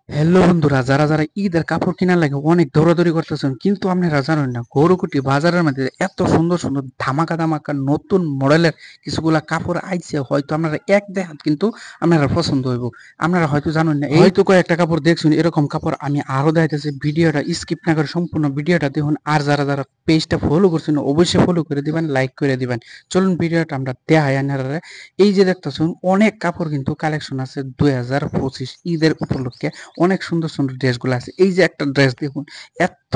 Hello বন্ধুরা, যারা যারা ঈদের কাপড় কেনার লাগে অনেক দৌড়াদৌড়ি করতেছেন, কিন্তু আপনারা জানেন না গরুকুটি বাজারের মধ্যে এত সুন্দর সুন্দর ধামাকা ধামাকা নতুন মডেলের কিছুগুলা কাপড় আইছে। হয়তো আপনারা এক দেখাত কিন্তু আপনারা পছন্দ হইব। আপনারা হয়তো জানেন না, হয়তো কয়েকটা কাপড় দেখছেন, এরকম কাপড় আমি আরো দেখাইতেছি। ভিডিওটা স্কিপ না করে সম্পূর্ণ ভিডিওটা দেখুন। আর যারা যারা পেজটা ফলো করছেন অবশ্যই ফলো করে দিবেন, লাইক করে দিবেন। চলুন ভিডিওটা আমরা দেখাই আপনারা। এই যে দেখতেছেন অনেক কাপড় কিন্তু কালেকশন আছে 2025 ঈদের উপলক্ষে। অনেক সুন্দর সুন্দর ড্রেসগুলো আছে। এই যে একটা ড্রেস দেখুন, এত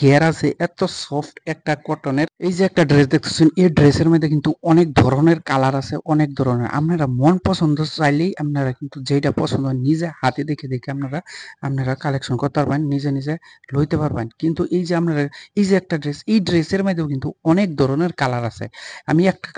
ঘের আছে, এত সফট একটা কটনের। এই যে একটা ড্রেস দেখতেছেন, এই ড্রেসের মধ্যে কিন্তু অনেক ধরনের কালার আছে, অনেক ধরনের। আপনারা মন পছন্দ চাইলেই আপনারা কিন্তু যেটা পছন্দ হয় নিজে হাতে দেখে দেখে আপনারা আপনারা কালেকশন করতে পারবেন, নিজে নিজে লইতে পারবেন। কিন্তু এই যে আপনারা এই যে একটা ড্রেস, এই ড্রেসের মধ্যেও কিন্তু অনেক ধরনের কালার আছে। আমি একটা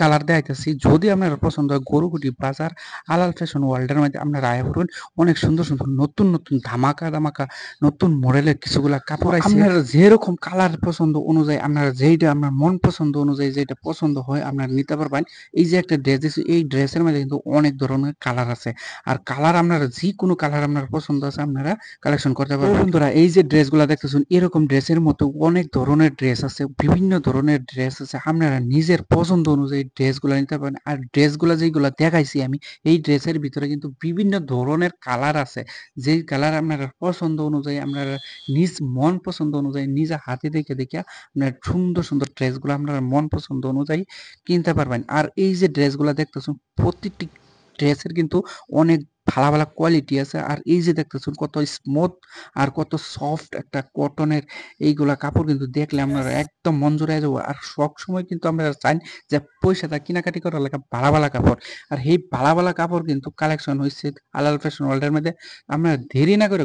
কালার দেখাইতেছি, যদি আপনার পছন্দ হয় গরুকুটি বাজার আলাল ফ্যাশন ওয়ার্ল্ডের মধ্যে আপনারা আয় করুন। অনেক সুন্দর সুন্দর নতুন নতুন ধামাকা ধামাকা নতুন মডেলের কিছুগুলা কাপড় আছে। আপনারা যেরকম কালার পছন্দ অনুযায়ী আপনারা যেইটা আপনার মন পছন্দ অনুযায়ী যেটা পছন্দ হয় আপনারা নিতে পারবেন। এই যে একটা ড্রেস দিচ্ছি, এই ড্রেসের মধ্যে কিন্তু অনেক ধরনের কালার আছে। আর কালার আপনারা যে কোনো কালার আপনার পছন্দ আছে আপনারা কালেকশন করতে পারবেন। বন্ধুরা, এই যে ড্রেসগুলা দেখতেছেন, এরকম ড্রেসের মতো অনেক ধরনের ড্রেস আছে, বিভিন্ন ধরনের ড্রেস আছে। আপনারা নিজের পছন্দ অনুযায়ী ড্রেসগুলা নিতে পারেন। আর ড্রেসগুলা যেগুলা দেখাইছি আমি, এই ড্রেসের ভিতরে কিন্তু বিভিন্ন ধরনের কালার আছে। যেই কালার আপনার পছন্দ অনুযায়ী আপনারা নিজ মন পছন্দ অনুযায়ী নিজে হাতে দেখে দেখে আপনার সুন্দর সুন্দর ড্রেসগুলো আপনার মন পছন্দ অনুযায়ী কিনতে পারবেন। আর এই যে ড্রেসগুলো দেখতেছেন, প্রত্যেকটি ড্রেসের কিন্তু অনেক ভালো ভালো কোয়ালিটি আছে। আর এই যে দেখতেছেন কত স্মুথ আর কত সফট একটা কটনের এইগুলা কাপড়, কিন্তু দেখলে আপনারা একদম মন জুড়ায় যাবো। আর সব সময় কিন্তু আপনারা চান যে পয়সাটা কেনাকাটি করার লেগে ভালো ভালো কাপড়। আর এই ভালো ভালো কাপড় কিন্তু কালেকশন হয়েছে আলাল ফ্যাশন ওয়ার্ল্ডের মধ্যে। আপনারা দেরি না করে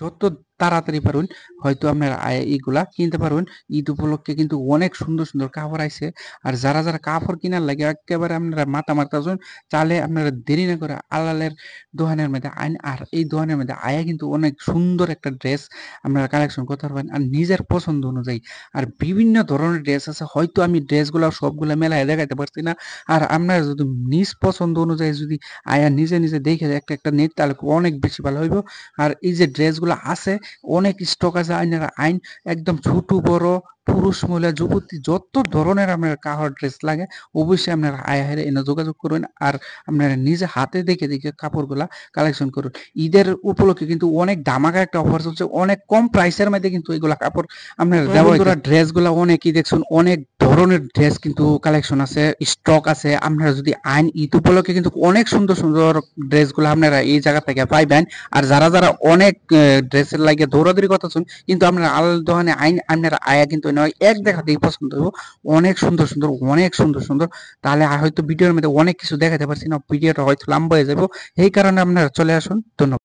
যত তাড়াতাড়ি পারুন হয়তো আপনারা এইগুলা কিনতে পারবেন। ঈদ উপলক্ষে কিন্তু অনেক সুন্দর সুন্দর কাপড় আইছে। আর যারা যারা কাপড় কেনার লাগে একেবারে আপনারা মাথা মারতেছেন, চালে আপনারা দেরি না করে আলালের দোকানের মধ্যে আইন। আর এই দোকানের মধ্যে আয়া কিন্তু অনেক সুন্দর একটা ড্রেস আপনারা কালেকশন করতে পারবেন আর নিজের পছন্দ অনুযায়ী। আর বিভিন্ন ধরনের ড্রেস আছে, হয়তো আমি ড্রেসগুলো সবগুলো মেলায় দেখাইতে পারছি না। আর আপনারা যদি নিজ পছন্দ অনুযায়ী যদি আয়া নিজে নিজে দেখে একটা একটা নেট, তাহলে অনেক বেশি ভালো হইব। আর এই যে ড্রেসগুলো আছে, অনেক স্টক আছে। আইনারা আইন একদম ছোট বড় পুরুষ মহিলা যুবতী যত ধরনের আপনার কাপড় ড্রেস লাগে অবশ্যই আপনারা আয়া হেরে এনে যোগাযোগ করবেন। আর আপনারা নিজে হাতে দেখে দেখে কাপড়গুলা কালেকশন করুন। ঈদের উপলক্ষে কিন্তু অনেক ধামাকা একটা অফার চলছে, অনেক কম প্রাইসের মধ্যে কিন্তু এগুলা কাপড় আপনার দেওয়া হইতেছে। ড্রেসগুলা অনেকই দেখছেন, অনেক ধরনের ড্রেস কিন্তু কালেকশন আছে, স্টক আছে। আপনারা যদি আইন ঈদ উপলক্ষে কিন্তু অনেক সুন্দর সুন্দর ড্রেসগুলো আপনারা এই জায়গা থেকে পাইবেন। আর যারা যারা অনেক ড্রেসের লাগে দৌড়াদৌড়ি করতেছেন, কিন্তু আপনারা আলাদা দোকানে আইন আপনারা আয়া কিন্তু নয় এক দেখাতেই পছন্দ হইব। অনেক সুন্দর সুন্দর, অনেক সুন্দর সুন্দর। তাহলে হয়তো ভিডিওর মধ্যে অনেক কিছু দেখাতে পারছি না, ভিডিওটা হয়তো লম্বা হয়ে যাবো। এই কারণে আপনারা চলে আসুন। ধন্যবাদ।